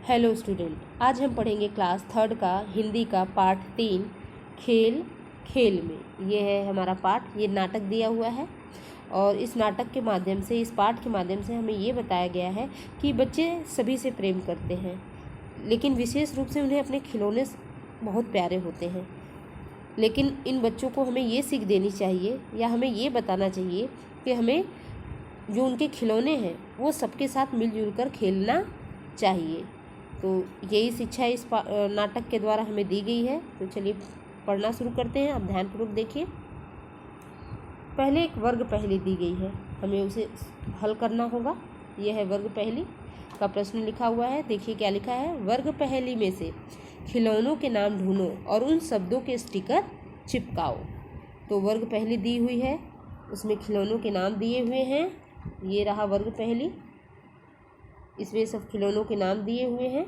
Hello student, आज हम पढ़ेंगे क्लास थर्ड का हिंदी का पार्ट 3 खेल खेल में। ये है हमारा पाठ। ये नाटक दिया हुआ है और इस नाटक के माध्यम से, इस पाठ के माध्यम से हमें ये बताया गया है कि बच्चे सभी से प्रेम करते हैं, लेकिन विशेष रूप से उन्हें अपने खिलौने बहुत प्यारे होते हैं। लेकिन इन बच्चों को हमें ये सीख देनी चाहिए या हमें ये बताना चाहिए कि हमें जो उनके खिलौने हैं वो सबके साथ मिलजुल कर खेलना चाहिए। तो यही शिक्षा इस नाटक के द्वारा हमें दी गई है। तो चलिए पढ़ना शुरू करते हैं। अब ध्यानपूर्वक देखिए। पहले एक वर्ग पहेली दी गई है, हमें उसे हल करना होगा। यह है वर्ग पहेली का प्रश्न लिखा हुआ है। देखिए क्या लिखा है। वर्ग पहेली में से खिलौनों के नाम ढूंढो और उन शब्दों के स्टिकर चिपकाओ। तो वर्ग पहेली दी हुई है, उसमें खिलौनों के नाम दिए हुए हैं। ये रहा वर्ग पहेली, इसमें सब खिलौनों के नाम दिए हुए हैं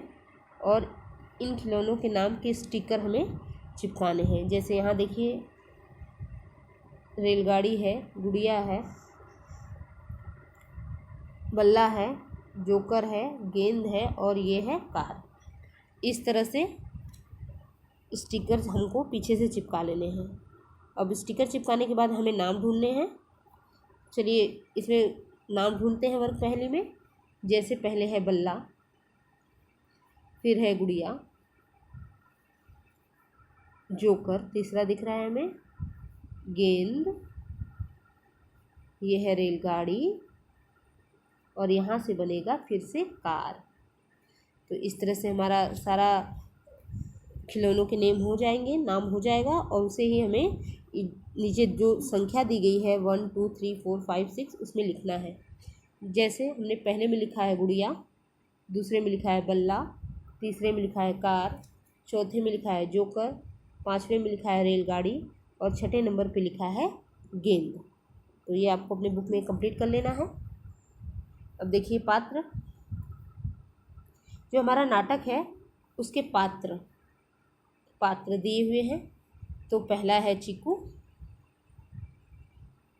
और इन खिलौनों के नाम के स्टिकर हमें चिपकाने हैं। जैसे यहाँ देखिए, रेलगाड़ी है, गुड़िया है, बल्ला है, जोकर है, गेंद है और ये है कार। इस तरह से स्टिकर हमको पीछे से चिपका लेने हैं। अब स्टिकर चिपकाने के बाद हमें नाम ढूंढने हैं। चलिए इसमें नाम ढूंढते हैं वर्ग पहेली में। जैसे पहले है बल्ला, फिर है गुड़िया, जोकर तीसरा दिख रहा है हमें, गेंद, ये है रेलगाड़ी और यहाँ से बनेगा फिर से कार। तो इस तरह से हमारा सारा खिलौनों के नेम हो जाएंगे, नाम हो जाएगा और उसे ही हमें नीचे जो संख्या दी गई है 1 2 3 4 5 6 उसमें लिखना है। जैसे हमने पहले में लिखा है गुड़िया, दूसरे में लिखा है बल्ला, तीसरे में लिखा है कार, चौथे में लिखा है जोकर, पांचवें में लिखा है रेलगाड़ी और छठे नंबर पे लिखा है गेंद। तो ये आपको अपने बुक में कंप्लीट कर लेना है। अब देखिए पात्र, जो हमारा नाटक है उसके पात्र दिए हुए हैं। तो पहला है चीकू,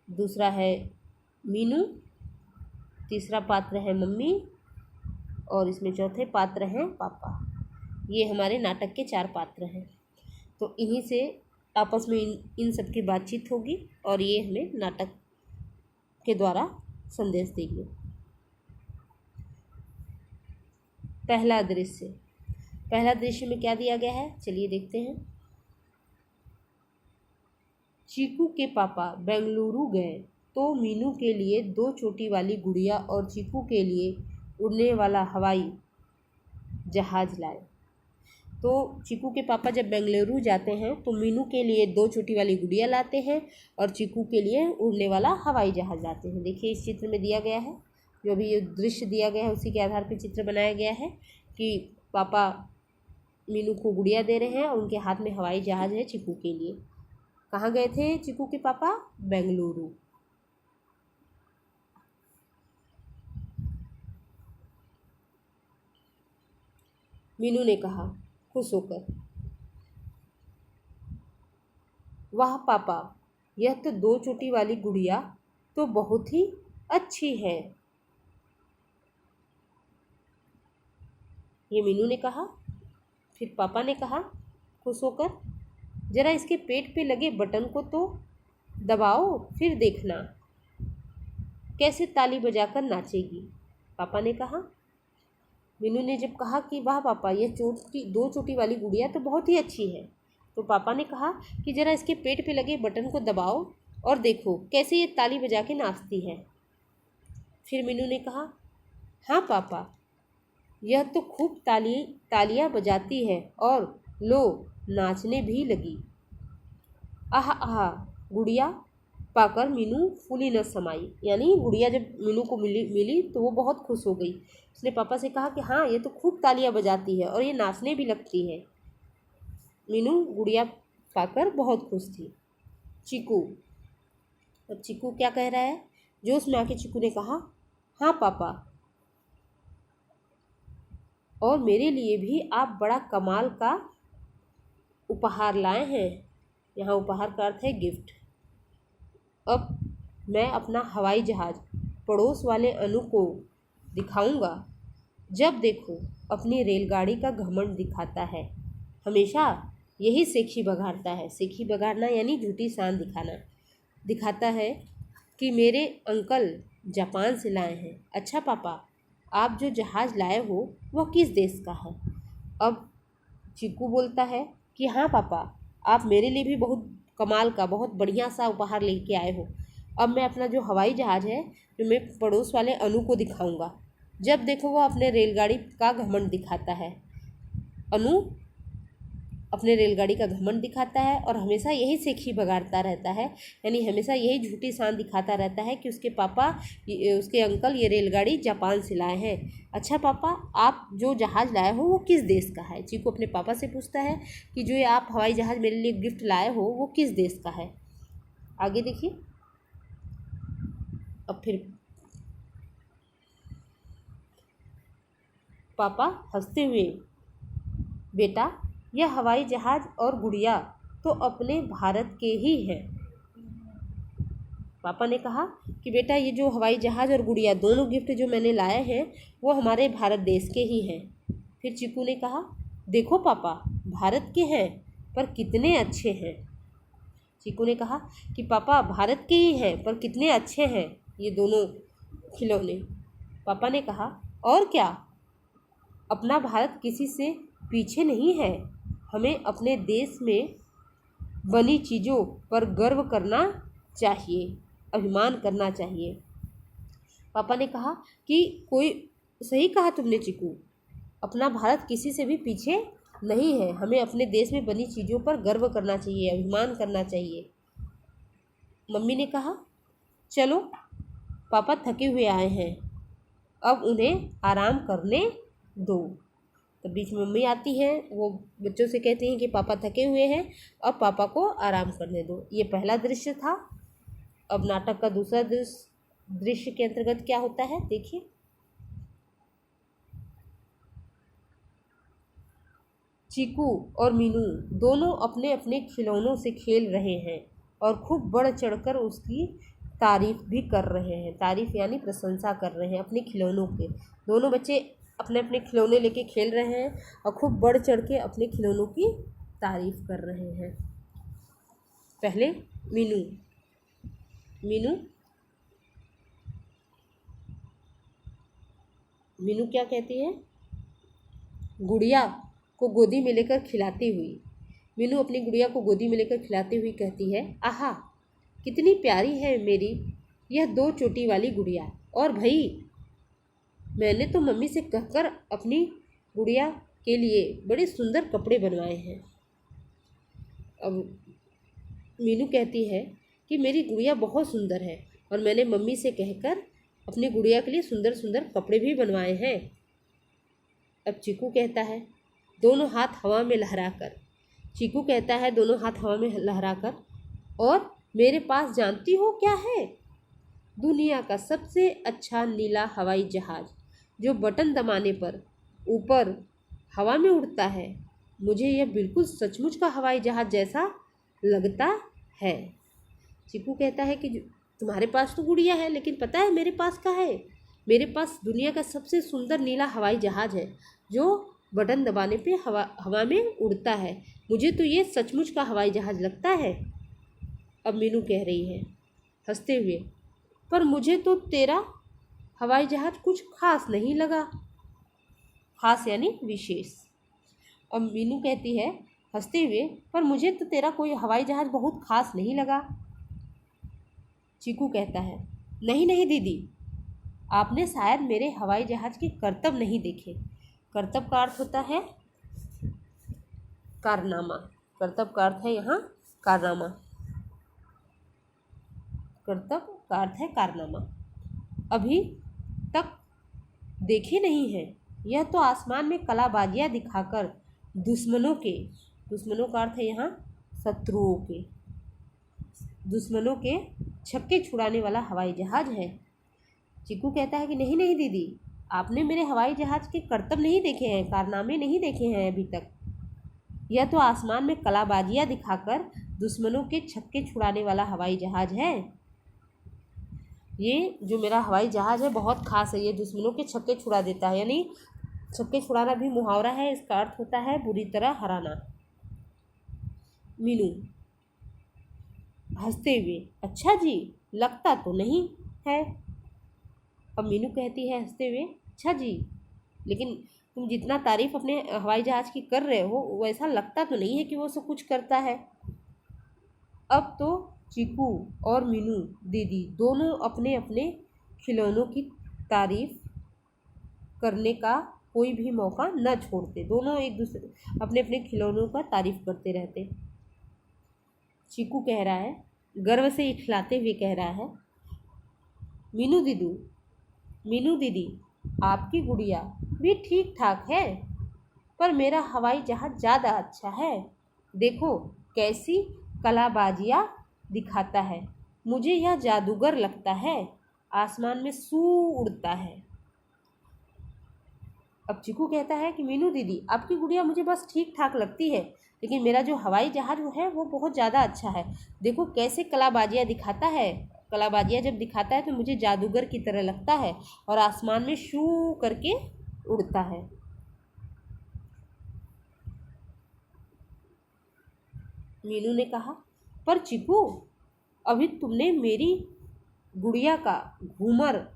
दूसरा है मीनू, तीसरा पात्र है मम्मी और इसमें चौथे पात्र हैं पापा। ये हमारे नाटक के 4 पात्र हैं। तो इन्हीं से आपस में इन सब की बातचीत होगी और ये हमें नाटक के द्वारा संदेश देंगे। पहला दृश्य में क्या दिया गया है, चलिए देखते हैं। चीकू के पापा बेंगलुरु गए तो मीनू के लिए 2 चोटी वाली गुड़िया और चीकू के लिए उड़ने वाला हवाई जहाज लाए। तो चीकू के पापा जब बेंगलुरु जाते हैं तो मीनू के लिए 2 चोटी वाली गुड़िया लाते हैं और चीकू के लिए उड़ने वाला हवाई जहाज लाते हैं। देखिए इस चित्र में दिया गया है, जो भी ये दृश्य दिया गया है उसी के आधार पर चित्र बनाया गया है कि पापा मीनू को गुड़िया दे रहे हैं और उनके हाथ में हवाई जहाज है चीकू के लिए। कहाँ गए थे चीकू के पापा? बेंगलुरु। मीनू ने कहा खुश होकर, वाह पापा, यह तो 2 चोटी वाली गुड़िया तो बहुत ही अच्छी है। ये मीनू ने कहा। फिर पापा ने कहा खुश होकर, जरा इसके पेट पे लगे बटन को तो दबाओ, फिर देखना कैसे ताली बजाकर नाचेगी। पापा ने कहा। मीनू ने जब कहा कि वाह पापा, यह 2 चोटी वाली गुड़िया तो बहुत ही अच्छी है, तो पापा ने कहा कि जरा इसके पेट पे लगे बटन को दबाओ और देखो कैसे ये ताली बजा के नाचती है। फिर मीनू ने कहा, हाँ पापा, यह तो खूब तालियां बजाती है और लो नाचने भी लगी। आह आह, गुड़िया पाकर मीनू फूली न समाई। यानी गुड़िया जब मीनू को मिली तो वो बहुत खुश हो गई। उसने पापा से कहा कि हाँ, ये तो खूब तालियां बजाती है और ये नाचने भी लगती है। मीनू गुड़िया पाकर बहुत खुश थी। चीकू, अब चीकू क्या कह रहा है? जोश में आके चीकू ने कहा, हाँ पापा, और मेरे लिए भी आप बड़ा कमाल का उपहार लाए हैं। यहाँ उपहार का अर्थ है गिफ्ट। अब मैं अपना हवाई जहाज पड़ोस वाले अनु को दिखाऊंगा जब देखो अपनी रेलगाड़ी का घमंड दिखाता है, हमेशा यही सेखी बघाड़ता है। सेखी बघाड़ना यानी झूठी शान दिखाना। दिखाता है कि मेरे अंकल जापान से लाए हैं। अच्छा पापा, आप जो जहाज़ लाए हो वह किस देश का है? अब चीकू बोलता है कि हाँ पापा, आप मेरे लिए भी बहुत कमाल का, बहुत बढ़िया सा उपहार लेके आए हो। अब मैं अपना जो हवाई जहाज़ है, जो मैं पड़ोस वाले अनु को दिखाऊंगा। जब देखो वो अपने रेलगाड़ी का घमंड दिखाता है। अनु अपने रेलगाड़ी का घमंड दिखाता है और हमेशा यही सेखी बगाड़ता रहता है, यानी हमेशा यही झूठी शान दिखाता रहता है कि उसके पापा, उसके अंकल ये रेलगाड़ी जापान से लाए हैं। अच्छा पापा, आप जो जहाज़ लाए हो वो किस देश का है? चीकू अपने पापा से पूछता है कि जो ये आप हवाई जहाज़ मेरे लिए गिफ्ट लाए हो वो किस देश का है। आगे देखिए। अब फिर पापा हंसते हुए, बेटा यह हवाई जहाज़ और गुड़िया तो अपने भारत के ही हैं। पापा ने कहा कि बेटा ये जो हवाई जहाज़ और गुड़िया दोनों गिफ्ट जो मैंने लाए हैं वो हमारे भारत देश के ही हैं। फिर चीकू ने कहा, देखो पापा, भारत के हैं पर कितने अच्छे हैं। चीकू ने कहा कि पापा भारत के ही हैं पर कितने अच्छे हैं ये दोनों खिलौने। पापा ने कहा, और क्या, अपना भारत किसी से पीछे नहीं है। हमें अपने देश में बनी चीज़ों पर गर्व करना चाहिए, अभिमान करना चाहिए। पापा ने कहा कि कोई सही कहा तुमने चीकू, अपना भारत किसी से भी पीछे नहीं है। हमें अपने देश में बनी चीज़ों पर गर्व करना चाहिए, अभिमान करना चाहिए। मम्मी ने कहा, चलो पापा थके हुए आए हैं, अब उन्हें आराम करने दो। तो बीच में मम्मी आती हैं, वो बच्चों से कहती हैं कि पापा थके हुए हैं, अब पापा को आराम करने दो। ये पहला दृश्य था। अब नाटक का दूसरा दृश्य के अंतर्गत क्या होता है देखिए। चीकू और मीनू दोनों अपने अपने खिलौनों से खेल रहे हैं और खूब बढ़ चढ़कर उसकी तारीफ भी कर रहे हैं। तारीफ यानी प्रशंसा कर रहे हैं अपने खिलौनों के। दोनों बच्चे अपने अपने खिलौने लेके खेल रहे हैं और खूब बढ़ चढ़ के अपने खिलौनों की तारीफ कर रहे हैं। पहले मीनू मीनू मीनू क्या कहती है? गुड़िया को गोदी में लेकर खिलाती हुई। मीनू अपनी गुड़िया को गोदी में लेकर खिलाती हुई कहती है, आहा कितनी प्यारी है मेरी यह 2 चोटी वाली गुड़िया। और भाई, मैंने तो मम्मी से कहकर अपनी गुड़िया के लिए बड़े सुंदर कपड़े बनवाए हैं। अब मीनू कहती है कि मेरी गुड़िया बहुत सुंदर है और मैंने मम्मी से कहकर अपनी गुड़िया के लिए सुंदर सुंदर कपड़े भी बनवाए हैं। अब चीकू कहता है दोनों हाथ हवा में लहराकर। चीकू कहता है दोनों हाथ हवा में लहराकर, और मेरे पास जानती हो क्या है? दुनिया का सबसे अच्छा नीला हवाई जहाज़ जो बटन दबाने पर ऊपर हवा में उड़ता है। मुझे यह बिल्कुल सचमुच का हवाई जहाज़ जैसा लगता है। चीकू कहता है कि तुम्हारे पास तो गुड़िया है, लेकिन पता है मेरे पास क्या है? मेरे पास दुनिया का सबसे सुंदर नीला हवाई जहाज़ है जो बटन दबाने पे हवा में उड़ता है। मुझे तो ये सचमुच का हवाई जहाज़ लगता है। अब मीनू कह रही है हंसते हुए, पर मुझे तो तेरा हवाई जहाज़ कुछ खास नहीं लगा। खास यानी विशेष। अब मीनू कहती है हंसते हुए, पर मुझे तो तेरा कोई हवाई जहाज़ बहुत खास नहीं लगा। चीकू कहता है, नहीं नहीं दीदी, आपने शायद मेरे हवाई जहाज़ के करतब नहीं देखे। करतब का अर्थ होता है कारनामा। करतब का अर्थ है यहाँ कारनामा। करतब का अर्थ है कारनामा। अभी तक देखे नहीं है। यह तो आसमान में कलाबाजियाँ दिखाकर दुश्मनों का अर्थ है यहाँ शत्रुओं के, दुश्मनों के छक्के छुड़ाने वाला हवाई जहाज़ है। चीकू कहता है कि नहीं नहीं दीदी, आपने मेरे हवाई जहाज़ के करतब नहीं देखे हैं, कारनामे नहीं देखे हैं अभी तक। यह तो आसमान में कलाबाजियाँ दिखाकर दुश्मनों के छक्के छुड़ाने वाला हवाई जहाज़ है। ये जो मेरा हवाई जहाज़ है बहुत ख़ास है, ये दुश्मनों के छक्के छुड़ा देता है, यानी छक्के छुड़ाना भी मुहावरा है, इसका अर्थ होता है बुरी तरह हराना। मीनू हंसते हुए, अच्छा जी, लगता तो नहीं है। अब मीनू कहती है हंसते हुए, अच्छा जी, लेकिन तुम जितना तारीफ अपने हवाई जहाज की कर रहे हो वैसा लगता तो नहीं है कि वो सब कुछ करता है। अब तो चीकू और मीनू दीदी दोनों अपने अपने खिलौनों की तारीफ करने का कोई भी मौका न छोड़ते। दोनों एक दूसरे अपने अपने खिलौनों का तारीफ करते रहते। चीकू कह रहा है, गर्व से इठलाते हुए कह रहा है, मीनू दीदू, मीनू दीदी, आपकी गुड़िया भी ठीक ठाक है, पर मेरा हवाई जहाज ज़्यादा अच्छा है। देखो कैसी कलाबाजियाँ दिखाता है, मुझे यह जादूगर लगता है, आसमान में सू उड़ता है। अब चीकू कहता है कि मीनू दीदी, आपकी गुड़िया मुझे बस ठीक ठाक लगती है, लेकिन मेरा जो हवाई जहाज है वो बहुत ज़्यादा अच्छा है। देखो कैसे कलाबाजियाँ दिखाता है, कलाबाजियाँ जब दिखाता है तो मुझे जादूगर की तरह लगता है और आसमान में शू करके उड़ता है। मीनू ने कहा, पर चिकू, अभी तुमने मेरी गुड़िया का घूमर,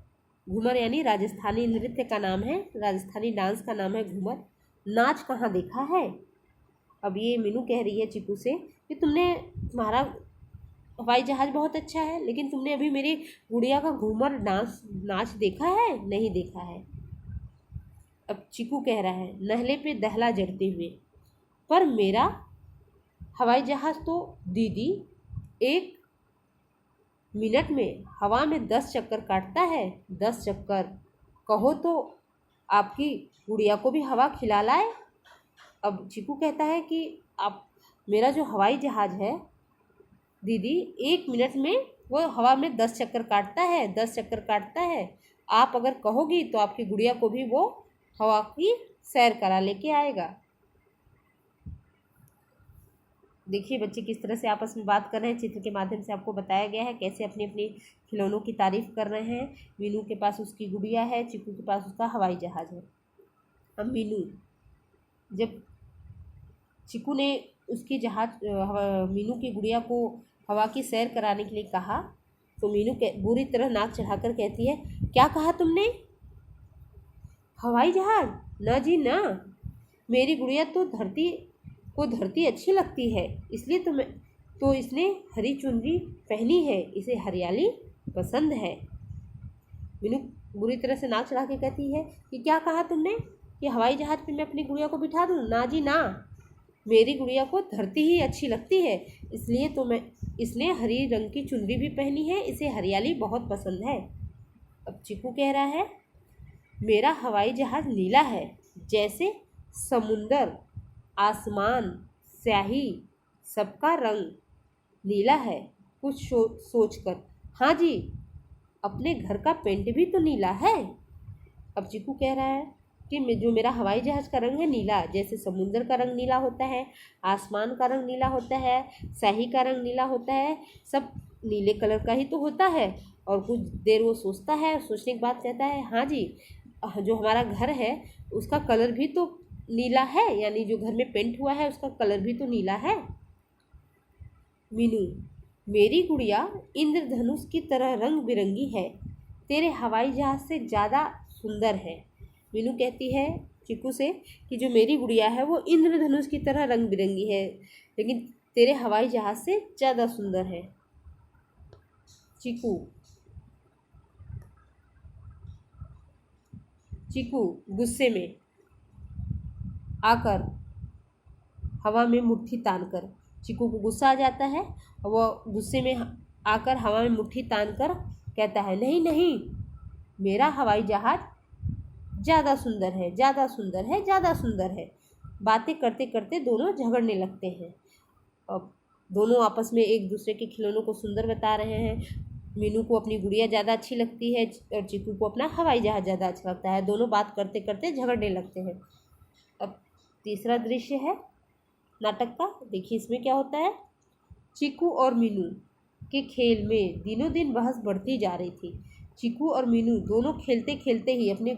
घूमर यानी राजस्थानी नृत्य का नाम है, राजस्थानी डांस का नाम है घूमर, नाच कहाँ देखा है। अब ये मीनू कह रही है चिकू से कि तुम्हारा हवाई जहाज बहुत अच्छा है, लेकिन तुमने अभी मेरी गुड़िया का घूमर नाच देखा है? नहीं देखा है। अब चिकू कह रहा है नहले पे दहला जड़ते हुए, पर मेरा हवाई जहाज तो दीदी 1 मिनट में हवा में 10 चक्कर काटता है। 10 चक्कर, कहो तो आपकी गुड़िया को भी हवा खिला लाए। अब चिकू कहता है कि आप, मेरा जो हवाई जहाज है दीदी 1 मिनट में वो हवा में 10 चक्कर काटता है, 10 चक्कर काटता है। आप अगर कहोगी तो आपकी गुड़िया को भी वो हवा की सैर करा लेके आएगा। देखिए बच्चे किस तरह से आपस में बात कर रहे हैं। चित्र के माध्यम से आपको बताया गया है कैसे अपनी अपनी खिलौनों की तारीफ कर रहे हैं। मीनू के पास उसकी गुड़िया है, चिकू के पास उसका हवाई जहाज है। अब मीनू, जब चिकू ने उसकी मीनू की गुड़िया को हवा की सैर कराने के लिए कहा तो मीनू बुरी तरह नाक चढ़ाकर कहती है, क्या कहा तुमने? हवाई जहाज? ना जी ना, मेरी गुड़िया तो धरती अच्छी लगती है, इसलिए तो इसने हरी चुनरी पहनी है, इसे हरियाली पसंद है। मीनू बुरी तरह से नाक चढ़ा के कहती है कि क्या कहा तुमने कि हवाई जहाज पे मैं अपनी गुड़िया को बिठा दूँ? ना जी ना, मेरी गुड़िया को धरती ही अच्छी लगती है, इसलिए तो इसने हरी रंग की चुनरी भी पहनी है, इसे हरियाली बहुत पसंद है। अब चिकू कह रहा है, मेरा हवाई जहाज नीला है, जैसे समुंदर, आसमान, स्याही, सबका रंग नीला है। कुछ सोचकर, हाँ जी, अपने घर का पेंट भी तो नीला है। अब चिकू कह रहा है कि जो मेरा हवाई जहाज का रंग है नीला, जैसे समुंदर का रंग नीला होता है, आसमान का रंग नीला होता है, स्याही का रंग नीला होता है, सब नीले कलर का ही तो होता है। और कुछ देर वो सोचता है, सोचने के बाद कहता है, हाँ जी, जो हमारा घर है उसका कलर भी तो नीला है, यानी जो घर में पेंट हुआ है उसका कलर भी तो नीला है। मीनू, मेरी गुड़िया इंद्रधनुष की तरह रंग बिरंगी है, तेरे हवाई जहाज से ज़्यादा सुंदर है। मीनू कहती है चिकू से कि जो मेरी गुड़िया है वो इंद्रधनुष की तरह रंग बिरंगी है, लेकिन तेरे हवाई जहाज से ज़्यादा सुंदर है। चिकू गुस्से में आकर हवा में मुट्ठी तान कर, चिकू को गुस्सा आ जाता है और वह गुस्से में आकर हवा में मुट्ठी तान कर कहता है, नहीं नहीं, मेरा हवाई जहाज ज़्यादा सुंदर है, ज़्यादा सुंदर है, ज़्यादा सुंदर है। बातें करते करते दोनों झगड़ने लगते हैं। अब दोनों आपस में एक दूसरे के खिलौनों को सुंदर बता रहे हैं। मीनू को अपनी गुड़िया ज़्यादा अच्छी लगती है और चिकू को अपना हवाई जहाज ज़्यादा अच्छा लगता है। दोनों बात करते करते झगड़ने लगते हैं। अब तीसरा दृश्य है नाटक का, देखिए इसमें क्या होता है। चिकू और मीनू के खेल में दिनों दिन बहस बढ़ती जा रही थी। चिकू और मीनू दोनों खेलते खेलते ही अपने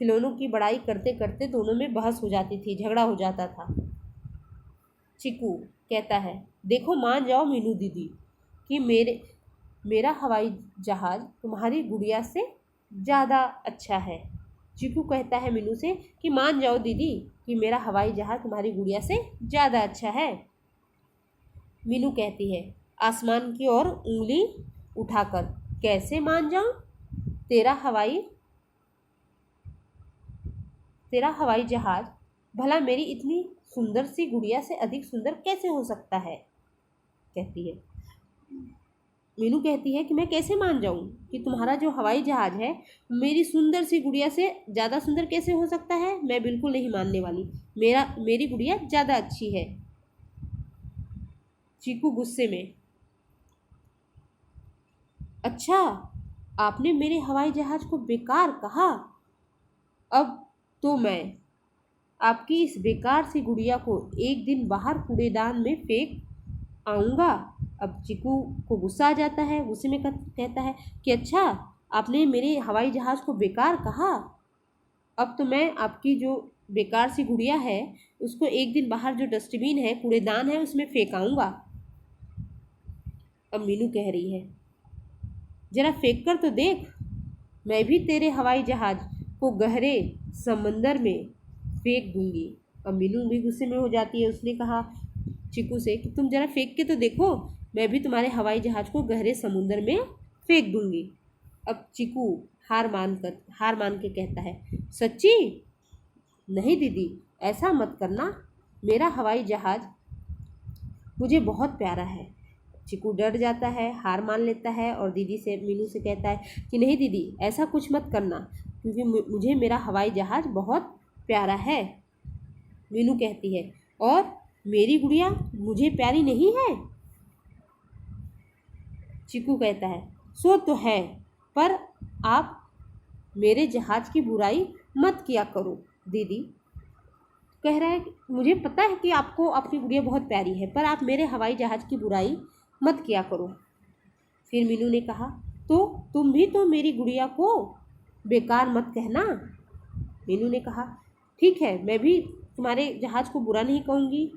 खिलौनों की बड़ाई करते करते दोनों में बहस हो जाती थी, झगड़ा हो जाता था। चिकू कहता है, देखो मान जाओ मीनू दीदी कि मेरा हवाई जहाज़ तुम्हारी गुड़िया से ज़्यादा अच्छा है। चिकू कहता है मीनू से कि मान जाओ दीदी कि मेरा हवाई जहाज़ तुम्हारी गुड़िया से ज़्यादा अच्छा है। मीनू कहती है आसमान की ओर उंगली उठाकर, कैसे मान जाऊं? तेरा हवाई जहाज भला मेरी इतनी सुंदर सी गुड़िया से अधिक सुंदर कैसे हो सकता है? कहती है। मीनू कहती है कि मैं कैसे मान जाऊं कि तुम्हारा जो हवाई जहाज है मेरी सुंदर सी गुड़िया से ज़्यादा सुंदर कैसे हो सकता है? मैं बिल्कुल नहीं मानने वाली, मेरी गुड़िया ज़्यादा अच्छी है। चीकू गुस्से में, अच्छा आपने मेरे हवाई जहाज को बेकार कहा, अब तो मैं आपकी इस बेकार सी गुड़िया को एक दिन बाहर कूड़ेदान में फेंक आऊँगा। अब चिकू को गुस्सा आ जाता है, गुस्से में कहता है कि अच्छा आपने मेरे हवाई जहाज़ को बेकार कहा, अब तो मैं आपकी जो बेकार सी गुड़िया है उसको एक दिन बाहर जो डस्टबिन है, कूड़ेदान है, उसमें फेंक आऊँगा। अब मीनू कह रही है, जरा फेंक कर तो देख, मैं भी तेरे हवाई जहाज को गहरे समंदर में फेंक दूंगी। अब मीनू भी गुस्से में हो जाती है, उसने कहा चिकू से कि तुम जरा फेंक के तो देखो, मैं भी तुम्हारे हवाई जहाज को गहरे समुंदर में फेंक दूंगी। अब चिकू हार मान के कहता है, सच्ची? नहीं दीदी, ऐसा मत करना, मेरा हवाई जहाज मुझे बहुत प्यारा है। चिकू डर जाता है, हार मान लेता है और मीनू से कहता है कि नहीं दीदी ऐसा कुछ मत करना, क्योंकि मुझे मेरा हवाई जहाज बहुत प्यारा है। मीनू कहती है, और मेरी गुड़िया मुझे प्यारी नहीं है? चिकू कहता है, सो तो है, पर आप मेरे जहाज की बुराई मत किया करो दीदी। कह रहा है मुझे पता है कि आपको आपकी गुड़िया बहुत प्यारी है, पर आप मेरे हवाई जहाज की बुराई मत किया करो। फिर मीनू ने कहा, तो तुम भी तो मेरी गुड़िया को बेकार मत कहना। मीनू ने कहा, ठीक है, मैं भी तुम्हारे जहाज को बुरा नहीं कहूँगी,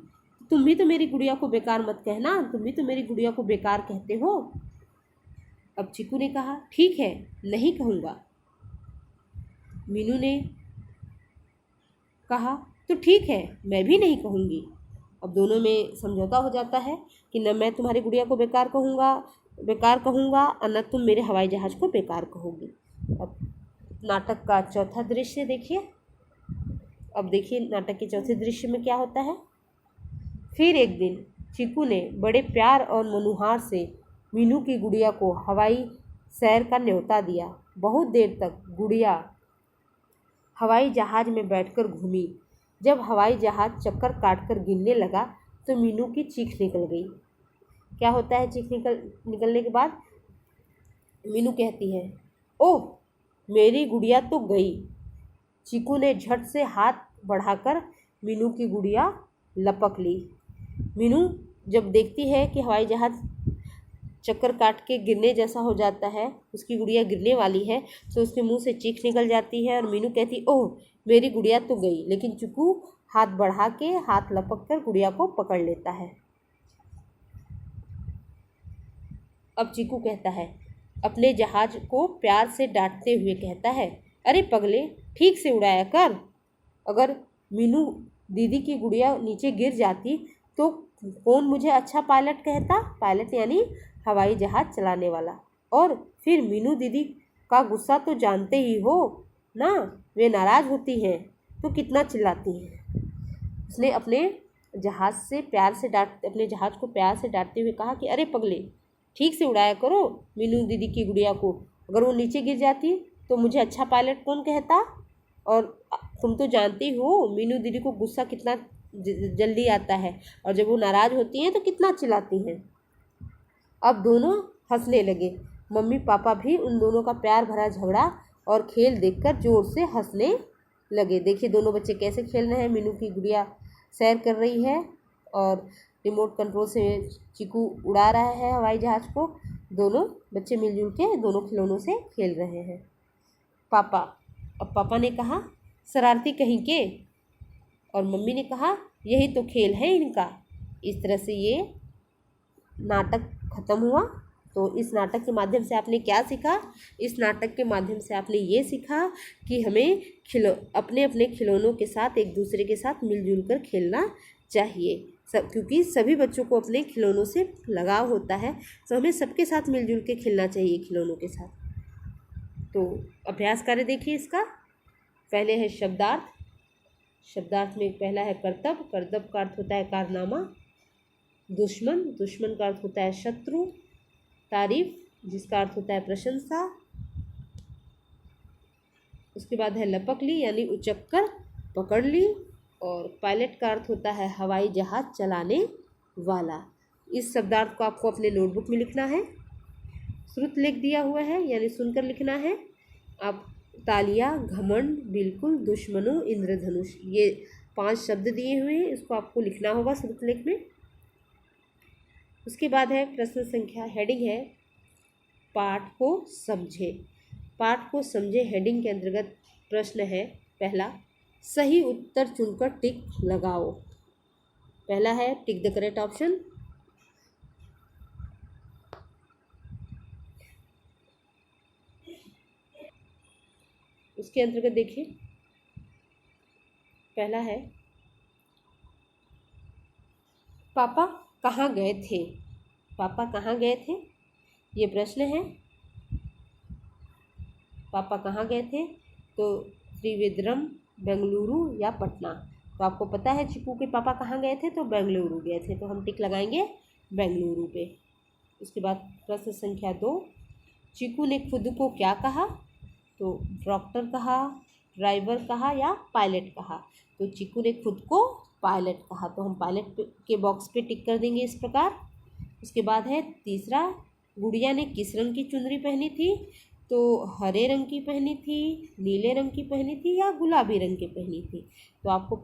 तुम भी तो मेरी गुड़िया को बेकार मत कहना, तुम भी तो मेरी गुड़िया को बेकार कहते हो। अब चिकू ने कहा, ठीक है, नहीं कहूँगा। मीनू ने कहा, तो ठीक है, मैं भी नहीं कहूँगी। अब दोनों में समझौता हो जाता है कि न मैं तुम्हारी गुड़िया को बेकार कहूँगा और न तुम मेरे हवाई जहाज़ को बेकार कहोगी। अब नाटक का चौथा दृश्य देखिए। अब देखिए नाटक के चौथे दृश्य में क्या होता है। फिर एक दिन चिकू ने बड़े प्यार और मनुहार से मीनू की गुड़िया को हवाई सैर का न्योता दिया। बहुत देर तक गुड़िया हवाई जहाज़ में बैठकर घूमी। जब हवाई जहाज़ चक्कर काटकर गिरने लगा तो मीनू की चीख निकल गई। क्या होता है चीख निकलने के बाद? मीनू कहती है, ओह मेरी गुड़िया तो गई। चीकू ने झट से हाथ बढ़ाकर मीनू की गुड़िया लपक ली। मीनू जब देखती है कि हवाई जहाज़ चक्कर काट के गिरने जैसा हो जाता है, उसकी गुड़िया गिरने वाली है, तो उसके मुंह से चीख निकल जाती है और मीनू कहती, ओह मेरी गुड़िया तो गई। लेकिन चिकू हाथ बढ़ा के हाथ लपक कर गुड़िया को पकड़ लेता है। अब चिकू कहता है, अपने जहाज को प्यार से डांटते हुए कहता है, अरे पगले, ठीक से उड़ाया कर। अगर मीनू दीदी की गुड़िया नीचे गिर जाती तो कौन मुझे अच्छा पायलट कहता? पायलट यानी हवाई जहाज़ चलाने वाला। और फिर मीनू दीदी का गुस्सा तो जानते ही हो ना, वे नाराज़ होती हैं तो कितना चिल्लाती हैं। उसने अपने जहाज़ को प्यार से डांटते हुए कहा कि अरे पगले, ठीक से उड़ाया करो मीनू दीदी की गुड़िया को। अगर वो नीचे गिर जाती तो मुझे अच्छा पायलट कौन कहता? और तुम तो जानती हो मीनू दीदी को गुस्सा कितना जल्दी आता है, और जब वो नाराज़ होती हैं तो कितना चिल्लाती हैं। अब दोनों हंसने लगे। मम्मी पापा भी उन दोनों का प्यार भरा झगड़ा और खेल देखकर जोर से हंसने लगे। देखिए दोनों बच्चे कैसे खेल रहे हैं। मीनू की गुड़िया सैर कर रही है और रिमोट कंट्रोल से चिकू उड़ा रहा है हवाई जहाज़ को। दोनों बच्चे मिलजुल के दोनों खिलौनों से खेल रहे हैं। अब पापा ने कहा, शरारती कहीं के। और मम्मी ने कहा यही तो खेल है इनका। इस तरह से ये नाटक खत्म हुआ। तो इस नाटक के माध्यम से आपने क्या सीखा? इस नाटक के माध्यम से आपने ये सीखा कि हमें अपने अपने खिलौनों के साथ एक दूसरे के साथ मिलजुल कर खेलना चाहिए। क्योंकि सभी बच्चों को अपने खिलौनों से लगाव होता है, तो हमें सबके साथ मिलजुल के खेलना चाहिए खिलौनों के साथ। तो अभ्यास कार्य देखिए इसका। पहले है शब्दार्थ। शब्दार्थ में पहला है करतब। करतब का अर्थ होता है कारनामा। दुश्मन। दुश्मन का अर्थ होता है शत्रु। तारीफ, जिसका अर्थ होता है प्रशंसा। उसके बाद है लपक ली, यानी उचक कर पकड़ ली। और पायलट का अर्थ होता है हवाई जहाज चलाने वाला। इस शब्दार्थ को आपको अपने नोटबुक में लिखना है। श्रुत लेख दिया हुआ है, यानी सुनकर लिखना है। आप तालिया, घमंड, बिल्कुल, दुश्मनों, इंद्रधनुष, ये 5 शब्द दिए हुए हैं, इसको आपको लिखना होगा श्रुत लेख में। उसके बाद है प्रश्न संख्या, हेडिंग है पाठ को समझे। पाठ को समझे हेडिंग के अंतर्गत प्रश्न है पहला, सही उत्तर चुनकर टिक लगाओ। पहला है टिक द करेक्ट ऑप्शन। उसके अंतर्गत देखिए, पहला है पापा कहाँ गए थे। पापा कहाँ गए थे, ये प्रश्न है। पापा कहाँ गए थे? तो त्रिवेंद्रम, बेंगलुरु या पटना। तो आपको पता है चिकू के पापा कहाँ गए थे, तो बेंगलुरु गए थे, तो हम टिक लगाएंगे बेंगलुरु पे। उसके बाद प्रश्न संख्या 2, चिकू ने खुद को क्या कहा? तो डॉक्टर कहा, ड्राइवर कहा या पायलट कहा? तो चिकू ने खुद को पायलट कहा, तो हम पायलट के बॉक्स पे टिक कर देंगे इस प्रकार। उसके बाद है तीसरा, गुड़िया ने किस रंग की चुनरी पहनी थी? तो हरे रंग की पहनी थी, नीले रंग की पहनी थी या गुलाबी रंग की पहनी थी? तो आपको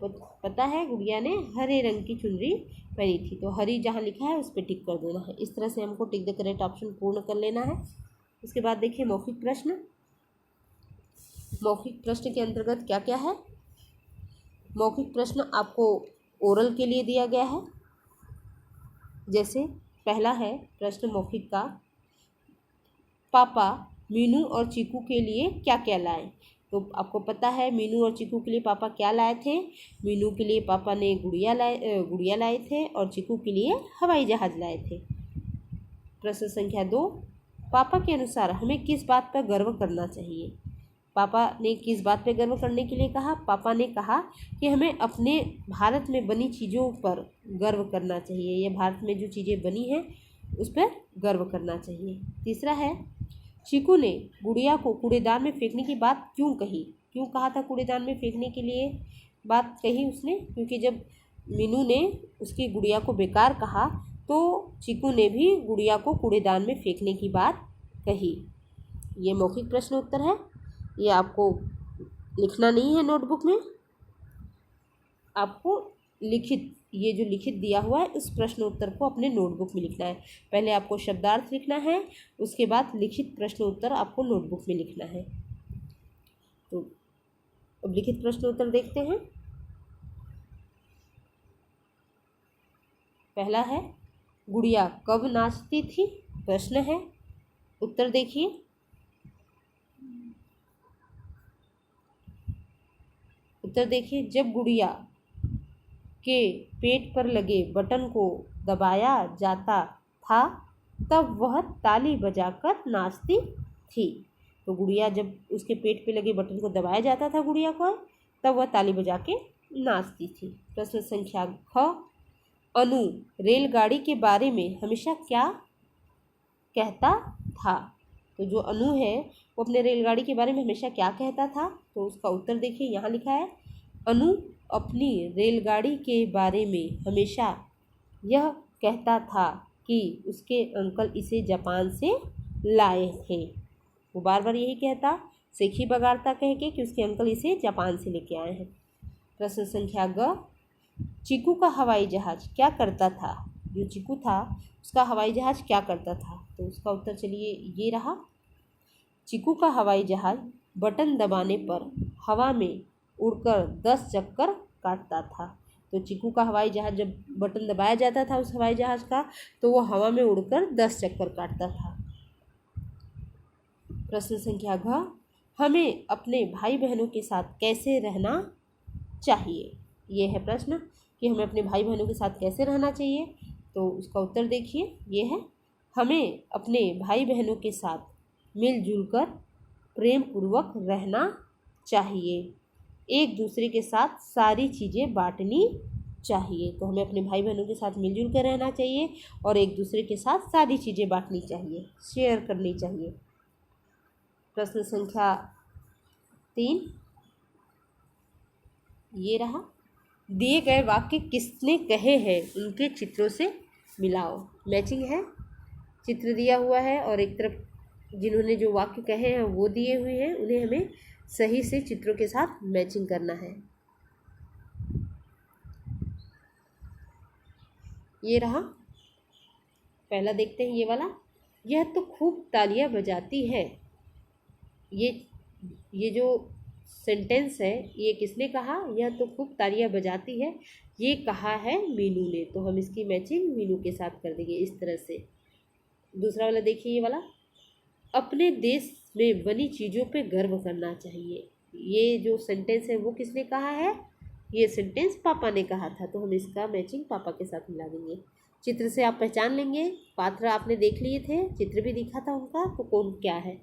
पता है गुड़िया ने हरे रंग की चुनरी पहनी थी, तो हरी जहाँ लिखा है उस पर टिक कर देना है। इस तरह से हमको टिक द करेक्ट ऑप्शन पूर्ण कर लेना है। उसके बाद देखिए मौखिक प्रश्न। मौखिक प्रश्न के अंतर्गत क्या क्या है? मौखिक प्रश्न आपको ओरल के लिए दिया गया है। जैसे पहला है प्रश्न मौखिक का, पापा मीनू और चीकू के लिए क्या क्या लाए? तो आपको पता है मीनू और चीकू के लिए पापा क्या लाए थे? मीनू के लिए पापा ने गुड़िया लाए थे और चीकू के लिए हवाई जहाज लाए थे। प्रश्न संख्या 2, पापा के अनुसार हमें किस बात पर गर्व करना चाहिए? पापा ने किस बात पर गर्व करने के लिए कहा? पापा ने कहा कि हमें अपने भारत में बनी चीज़ों पर गर्व करना चाहिए, या भारत में जो चीज़ें बनी हैं उस पर गर्व करना चाहिए। तीसरा है, चीकू ने गुड़िया को कूड़ेदान में फेंकने की बात क्यों कही? क्यों कहा था कूड़ेदान में फेंकने के लिए बात कही उसने? क्योंकि जब मीनू ने उसकी गुड़िया को बेकार कहा तो चीकू ने भी गुड़िया को कूड़ेदान में फेंकने की बात कही। ये मौखिक प्रश्न उत्तर है, ये आपको लिखना नहीं है नोटबुक में, आपको लिखित, ये जो लिखित दिया हुआ है उस प्रश्न उत्तर को अपने नोटबुक में लिखना है। पहले आपको शब्दार्थ लिखना है, उसके बाद लिखित प्रश्न उत्तर आपको नोटबुक में लिखना है। तो अब लिखित प्रश्न उत्तर देखते हैं। पहला है, गुड़िया कब नाचती थी? प्रश्न है, उत्तर देखिए। उत्तर देखिए, जब गुड़िया के पेट पर लगे बटन को दबाया जाता था तब वह ताली बजाकर नाचती थी। तो गुड़िया जब उसके पेट पे लगे बटन को दबाया जाता था गुड़िया को, तब वह ताली बजा के नाचती थी। प्रश्न संख्या 6, अनु रेलगाड़ी के बारे में हमेशा क्या कहता था? तो जो अनु है वो अपने रेलगाड़ी के बारे में हमेशा क्या कहता था? तो उसका उत्तर देखिए, यहाँ लिखा है, अनु अपनी रेलगाड़ी के बारे में हमेशा यह कहता था कि उसके अंकल इसे जापान से लाए थे। वो बार बार यही कहता, सेखी बगाड़ता कह के कि उसके अंकल इसे जापान से लेके आए हैं। प्रश्न संख्या ग, चीकू का हवाई जहाज क्या करता था? जो चीकू था उसका हवाई जहाज क्या करता था? तो उसका उत्तर चलिए ये रहा, चीकू का हवाई जहाज बटन दबाने पर हवा में उड़कर 10 चक्कर काटता था। तो चीकू का हवाई जहाज जब बटन दबाया जाता था उस हवाई जहाज का, तो वो हवा में उड़कर 10 चक्कर काटता था। प्रश्न संख्या घ, हमें अपने भाई बहनों के साथ कैसे रहना चाहिए। ये है प्रश्न कि हमें अपने भाई बहनों के साथ कैसे रहना चाहिए। तो उसका उत्तर देखिए, ये है हमें अपने भाई बहनों के साथ मिलजुल कर प्रेम पूर्वक रहना चाहिए, एक दूसरे के साथ सारी चीज़ें बांटनी चाहिए। तो हमें अपने भाई बहनों के साथ मिलजुल कर रहना चाहिए और एक दूसरे के साथ सारी चीज़ें बांटनी चाहिए, शेयर करनी चाहिए। प्रश्न संख्या 3 ये रहा, दिए गए वाक्य किसने कहे हैं उनके चित्रों से मिलाओ। मैचिंग है, चित्र दिया हुआ है और एक तरफ जिन्होंने जो वाक्य कहे हैं वो दिए हुए हैं, उन्हें हमें सही से चित्रों के साथ मैचिंग करना है। ये रहा, पहला देखते हैं ये वाला, यह तो खूब तालियां बजाती है। ये जो सेंटेंस है ये किसने कहा, यह तो खूब तालियां बजाती है, ये कहा है मीनू ने। तो हम इसकी मैचिंग मीनू के साथ कर देंगे इस तरह से। दूसरा वाला देखिए, ये वाला, अपने देश में बनी चीज़ों पे गर्व करना चाहिए। ये जो सेंटेंस है वो किसने कहा है, ये सेंटेंस पापा ने कहा था। तो हम इसका मैचिंग पापा के साथ मिला देंगे। चित्र से आप पहचान लेंगे, पात्र आपने देख लिए थे, चित्र भी दिखा था उनका, तो कौन क्या है।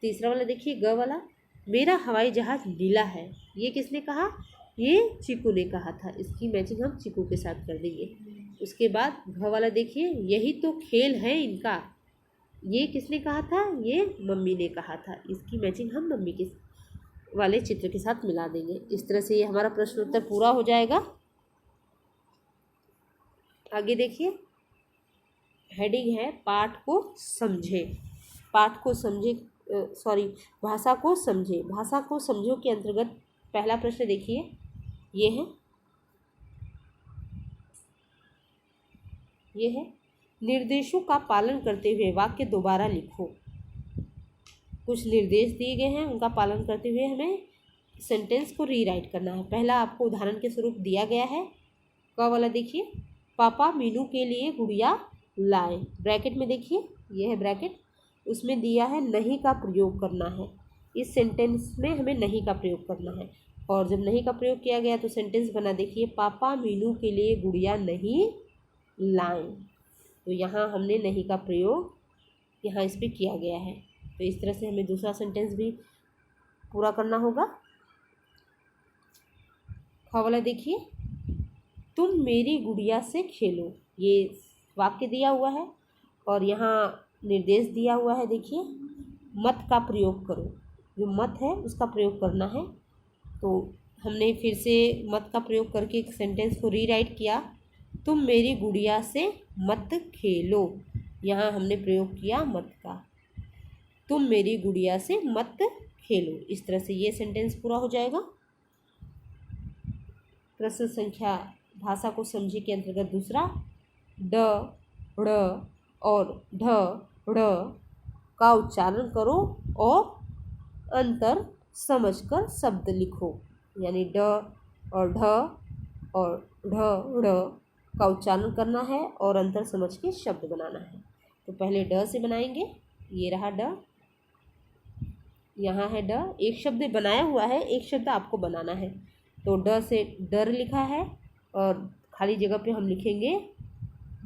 तीसरा वाला देखिए, ग वाला, मेरा हवाई जहाज नीला है, ये किसने कहा, ये चीकू ने कहा था। इसकी मैचिंग हम चीकू के साथ कर देंगे। उसके बाद घ वाला देखिए, यही तो खेल है इनका, ये किसने कहा था, ये मम्मी ने कहा था। इसकी मैचिंग हम मम्मी के वाले चित्र के साथ मिला देंगे। इस तरह से ये हमारा प्रश्न उत्तर पूरा हो जाएगा। आगे देखिए, हेडिंग है पाठ को समझे। पाठ को समझे, भाषा को समझे। भाषा को समझो के अंतर्गत पहला प्रश्न देखिए, ये है निर्देशों का पालन करते हुए वाक्य दोबारा लिखो। कुछ निर्देश दिए गए हैं, उनका पालन करते हुए हमें सेंटेंस को रीराइट करना है। पहला आपको उदाहरण के स्वरूप दिया गया है, क वाला देखिए, पापा मीनू के लिए गुड़िया लाए। ब्रैकेट में देखिए, ये है ब्रैकेट, उसमें दिया है नहीं का प्रयोग करना है। इस सेंटेंस में हमें नहीं का प्रयोग करना है, और जब नहीं का प्रयोग किया गया तो सेंटेंस बना देखिए, पापा मीनू के लिए गुड़िया नहीं लाए। तो यहाँ हमने नहीं का प्रयोग यहाँ इस पर किया गया है। तो इस तरह से हमें दूसरा सेंटेंस भी पूरा करना होगा। ख वाला देखिए, तुम मेरी गुड़िया से खेलो। ये वाक्य दिया हुआ है और यहाँ निर्देश दिया हुआ है। देखिए, मत का प्रयोग करो, जो मत है उसका प्रयोग करना है। तो हमने फिर से मत का प्रयोग करके एक सेंटेंस को रीराइट किया, तुम मेरी गुड़िया से मत खेलो। यहाँ हमने प्रयोग किया मत का, तुम मेरी गुड़िया से मत खेलो। इस तरह से ये सेंटेंस पूरा हो जाएगा। प्रश्न संख्या भाषा को समझे के अंतर्गत दूसरा, ड ढ़ और ढ ढ़ का उच्चारण करो और अंतर समझकर शब्द लिखो। यानी ड और ढ और ढ ढ़ का उच्चारण करना है और अंतर समझ के शब्द बनाना है। तो पहले ड से बनाएंगे, ये रहा ड, यहाँ है ड, एक शब्द बनाया हुआ है, एक शब्द आपको बनाना है। तो ड से डर लिखा है और खाली जगह पे हम लिखेंगे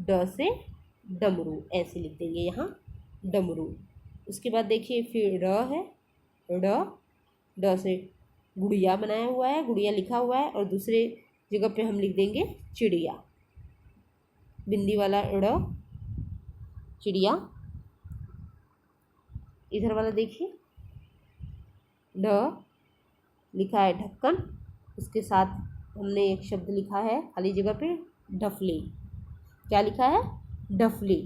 ड से डमरू, ऐसे लिख देंगे यहाँ डमरू। उसके बाद देखिए फिर ड है, ड से गुड़िया बनाया हुआ है, गुड़िया लिखा हुआ है और दूसरे जगह पे हम लिख देंगे चिड़िया, बिंदी वाला ड़, चिड़िया। इधर वाला देखिए, ढ लिखा है ढक्कन, उसके साथ हमने एक शब्द लिखा है खाली जगह पे डफली। क्या लिखा है, डफली।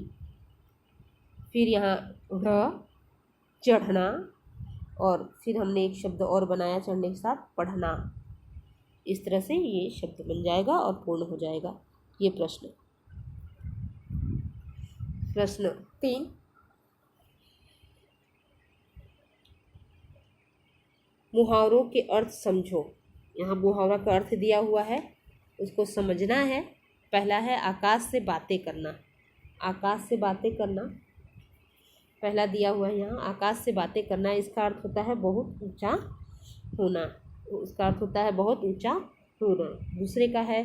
फिर यहाँ ढ चढ़ना और फिर हमने एक शब्द और बनाया चढ़ने के साथ, पढ़ना। इस तरह से ये शब्द बन जाएगा और पूर्ण हो जाएगा ये प्रश्न। प्रश्न 3, मुहावरों के अर्थ समझो। यहाँ मुहावरा का अर्थ दिया हुआ है, उसको समझना है। पहला है आकाश से बातें करना। आकाश से बातें करना पहला दिया हुआ है यहाँ, आकाश से बातें करना। इसका अर्थ होता है बहुत ऊंचा होना। इसका अर्थ होता है बहुत ऊंचा होना। दूसरे का है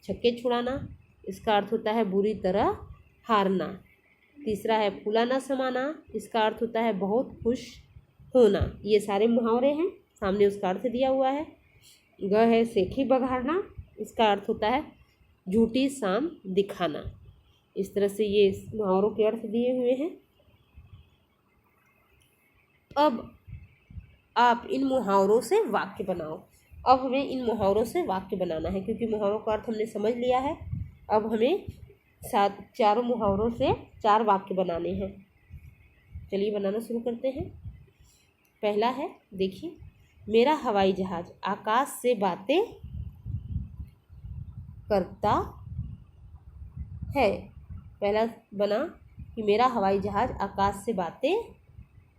छक्के छुड़ाना। इसका अर्थ होता है बुरी तरह हारना। तीसरा है फूला ना समाना। इसका अर्थ होता है बहुत खुश होना। ये सारे मुहावरे हैं, सामने उसका अर्थ दिया हुआ है। ग है सेखी बघाड़ना। इसका अर्थ होता है झूठी शान दिखाना। इस तरह से ये मुहावरों के अर्थ दिए हुए हैं। अब आप इन मुहावरों से वाक्य बनाओ। अब हमें इन मुहावरों से वाक्य बनाना है, क्योंकि मुहावरों का अर्थ हमने समझ लिया है। अब हमें चारों मुहावरों से 4 वाक्य बनाने हैं। चलिए बनाना शुरू करते हैं। पहला है, देखिए, मेरा हवाई जहाज आकाश से बातें करता है। पहला बना कि मेरा हवाई जहाज आकाश से बातें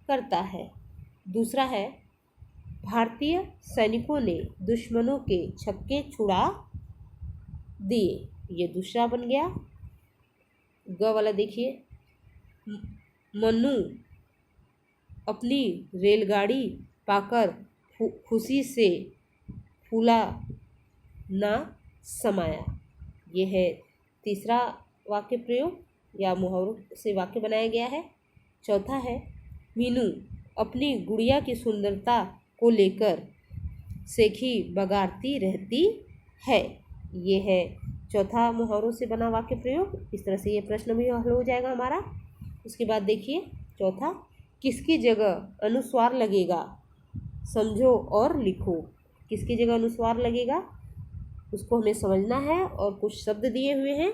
करता है। दूसरा है, भारतीय सैनिकों ने दुश्मनों के छक्के छुड़ा दिए। ये दूसरा बन गया। ग वाला देखिए, मन्नू अपनी रेलगाड़ी पाकर खुशी से फूला ना समाया। ये है तीसरा वाक्य प्रयोग या मुहावरों से वाक्य बनाया गया है। चौथा है, मीनू अपनी गुड़िया की सुंदरता को लेकर सेखी बगाड़ती रहती है। ये है चौथा मुहावरों से बना वाक्य प्रयोग। इस तरह से ये प्रश्न भी हल हो जाएगा हमारा। उसके बाद देखिए चौथा, किसकी जगह अनुस्वार लगेगा समझो और लिखो। किसकी जगह अनुस्वार लगेगा उसको हमें समझना है, और कुछ शब्द दिए हुए हैं,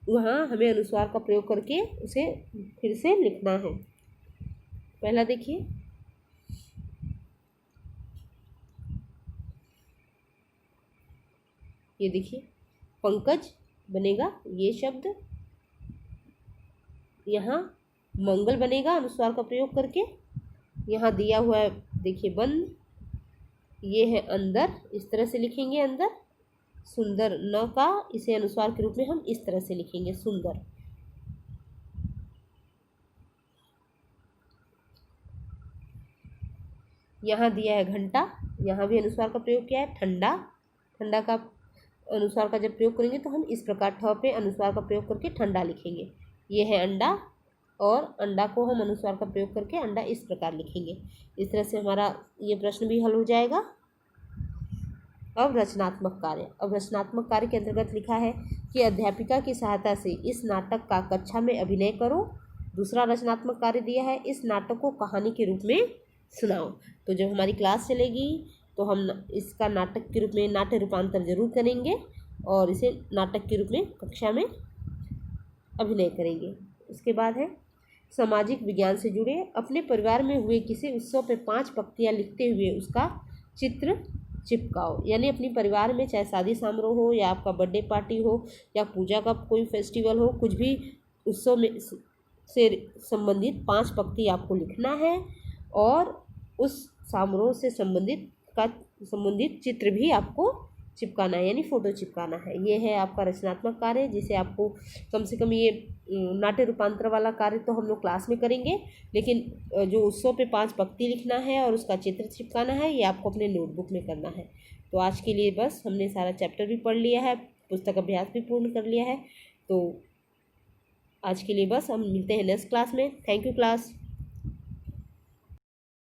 वहाँ हमें अनुस्वार का प्रयोग करके उसे फिर से लिखना है। पहला देखिए, ये देखिए पंकज बनेगा ये शब्द। यहाँ मंगल बनेगा अनुस्वार का प्रयोग करके। यहाँ दिया हुआ है देखिए बंद, ये है अंदर, इस तरह से लिखेंगे अंदर। सुंदर न का इसे अनुस्वार के रूप में हम इस तरह से लिखेंगे सुंदर। यहाँ दिया है घंटा, यहाँ भी अनुस्वार का प्रयोग किया है। ठंडा, ठंडा का अनुस्वार का जब प्रयोग करेंगे तो हम इस प्रकार ठ पे अनुस्वार का प्रयोग करके ठंडा लिखेंगे। ये है अंडा, और अंडा को हम अनुस्वार का प्रयोग करके अंडा इस प्रकार लिखेंगे। इस तरह से हमारा ये प्रश्न भी हल हो जाएगा। अब रचनात्मक कार्य। अब रचनात्मक कार्य के अंतर्गत लिखा है कि अध्यापिका की सहायता से इस नाटक का कक्षा में अभिनय करो। दूसरा रचनात्मक कार्य दिया है, इस नाटक को कहानी के रूप में सुनाओ। तो जब हमारी क्लास चलेगी तो हम इसका नाटक के रूप में नाट्य रूपांतर जरूर करेंगे, और इसे नाटक के रूप में कक्षा में अभिनय करेंगे। उसके बाद है, सामाजिक विज्ञान से जुड़े अपने परिवार में हुए किसी उत्सव पे 5 पंक्तियाँ लिखते हुए उसका चित्र चिपकाओ। यानी अपने परिवार में चाहे शादी समारोह हो, या आपका बर्थडे पार्टी हो, या पूजा का कोई फेस्टिवल हो, कुछ भी उत्सव में से संबंधित 5 पंक्ति आपको लिखना है, और उस समारोह से संबंधित चित्र भी आपको चिपकाना है, यानी फ़ोटो चिपकाना है। ये है आपका रचनात्मक कार्य, जिसे आपको कम से कम ये नाट्य रूपांतर वाला कार्य तो हम लोग क्लास में करेंगे, लेकिन जो उत्सव पे 5 पंक्ति लिखना है और उसका चित्र चिपकाना है, ये आपको अपने नोटबुक में करना है। तो आज के लिए बस, हमने सारा चैप्टर भी पढ़ लिया है, पुस्तक अभ्यास भी पूर्ण कर लिया है। तो आज के लिए बस, हम मिलते हैं नेक्स्ट क्लास में। Thank you class.